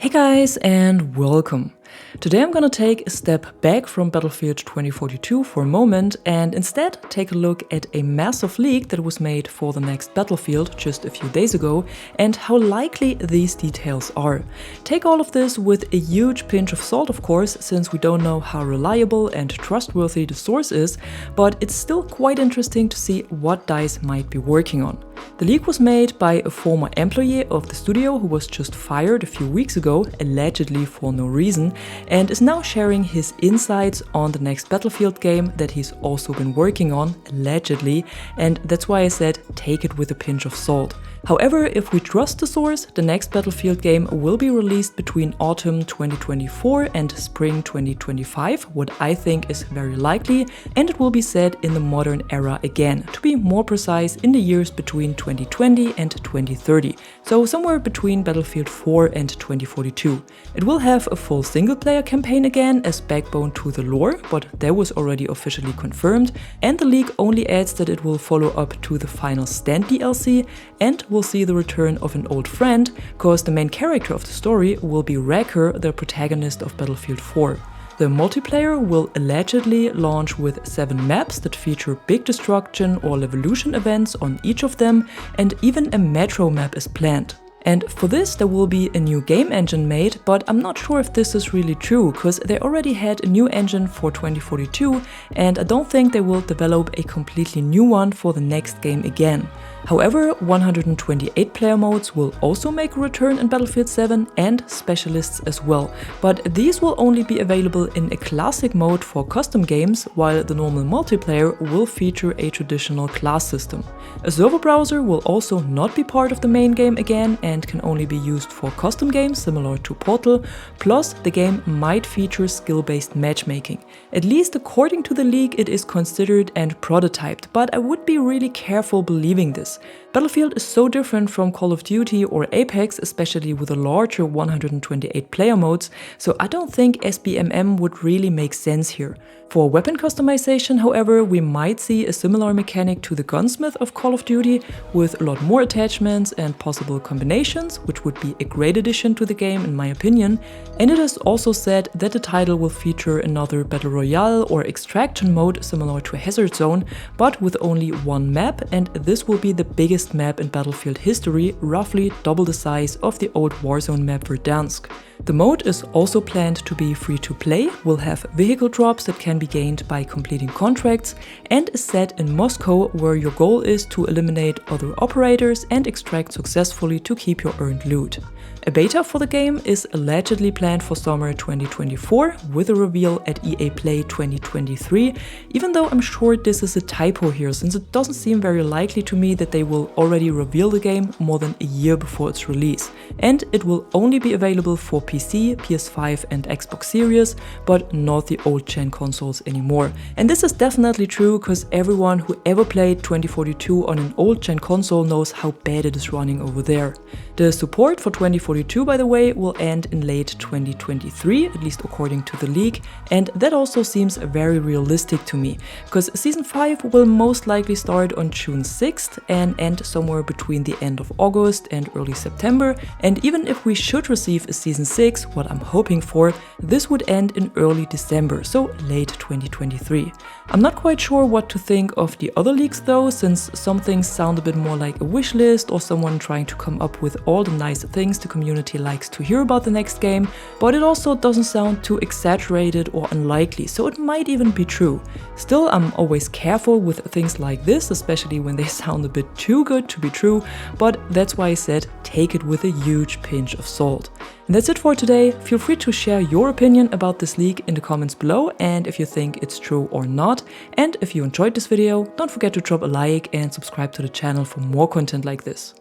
Hey guys, and welcome! Today I'm gonna take a step back from Battlefield 2042 for a moment and instead take a look at a massive leak that was made for the next Battlefield just a few days ago and how likely these details are. Take all of this with a huge pinch of salt, of course, since we don't know how reliable and trustworthy the source is, but it's still quite interesting to see what DICE might be working on. The leak was made by a former employee of the studio who was just fired a few weeks ago, allegedly for no reason, and is now sharing his insights on the next Battlefield game that he's also been working on, allegedly, and that's why I said take it with a pinch of salt. However, if we trust the source, the next Battlefield game will be released between autumn 2024 and spring 2025, what I think is very likely, and it will be set in the modern era again, to be more precise in the years between 2020 and 2030, so somewhere between Battlefield 4 and 2042. It will have a full single-player campaign again as backbone to the lore, but that was already officially confirmed, and the leak only adds that it will follow up to the Final Stand DLC, and we'll see the return of an old friend, cause the main character of the story will be Wrecker, the protagonist of Battlefield 4. The multiplayer will allegedly launch with 7 maps that feature big destruction or levolution events on each of them, and even a metro map is planned. And for this there will be a new game engine made, but I'm not sure if this is really true, cause they already had a new engine for 2042 and I don't think they will develop a completely new one for the next game again. However, 128 player modes will also make a return in Battlefield 7 and specialists as well, but these will only be available in a classic mode for custom games, while the normal multiplayer will feature a traditional class system. A server browser will also not be part of the main game again and can only be used for custom games similar to Portal, plus the game might feature skill-based matchmaking. At least according to the leak it is considered and prototyped, but I would be really careful believing this. Battlefield is so different from Call of Duty or Apex, especially with the larger 128 player modes, so I don't think SBMM would really make sense here. For weapon customization, however, we might see a similar mechanic to the Gunsmith of Call of Duty, with a lot more attachments and possible combinations, which would be a great addition to the game in my opinion. And it is also said that the title will feature another Battle Royale or extraction mode similar to Hazard Zone, but with only one map, and this will be the biggest map in Battlefield history, roughly double the size of the old Warzone map Verdansk. The mode is also planned to be free to play, will have vehicle drops that can be gained by completing contracts, and is set in Moscow, where your goal is to eliminate other operators and extract successfully to keep your earned loot. A beta for the game is allegedly planned for summer 2024, with a reveal at EA Play 2023, even though I'm sure this is a typo here, since it doesn't seem very likely to me that they will already reveal the game more than a year before its release. And it will only be available for PC, PS5 and Xbox Series, but not the old gen consoles anymore. And this is definitely true, because everyone who ever played 2042 on an old gen console knows how bad it is running over there. The support for 2042, by the way, will end in late 2023, at least according to the leak, and that also seems very realistic to me, because Season 5 will most likely start on June 6th and end somewhere between the end of August and early September, and even if we should receive a Season 6, what I'm hoping for, this would end in early December, so late 2023. I'm not quite sure what to think of the other leaks though, since some things sound a bit more like a wish list or someone trying to come up with all the nice things the community likes to hear about the next game, but it also doesn't sound too exaggerated or unlikely, so it might even be true. Still, I'm always careful with things like this, especially when they sound a bit too good to be true, but that's why I said take it with a huge pinch of salt. And that's it for today. Feel free to share your opinion about this leak in the comments below, and if you think it's true or not. And if you enjoyed this video, don't forget to drop a like and subscribe to the channel for more content like this.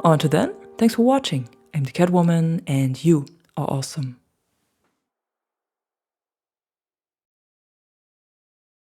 Until then, thanks for watching. I'm the Catwoman and you are awesome.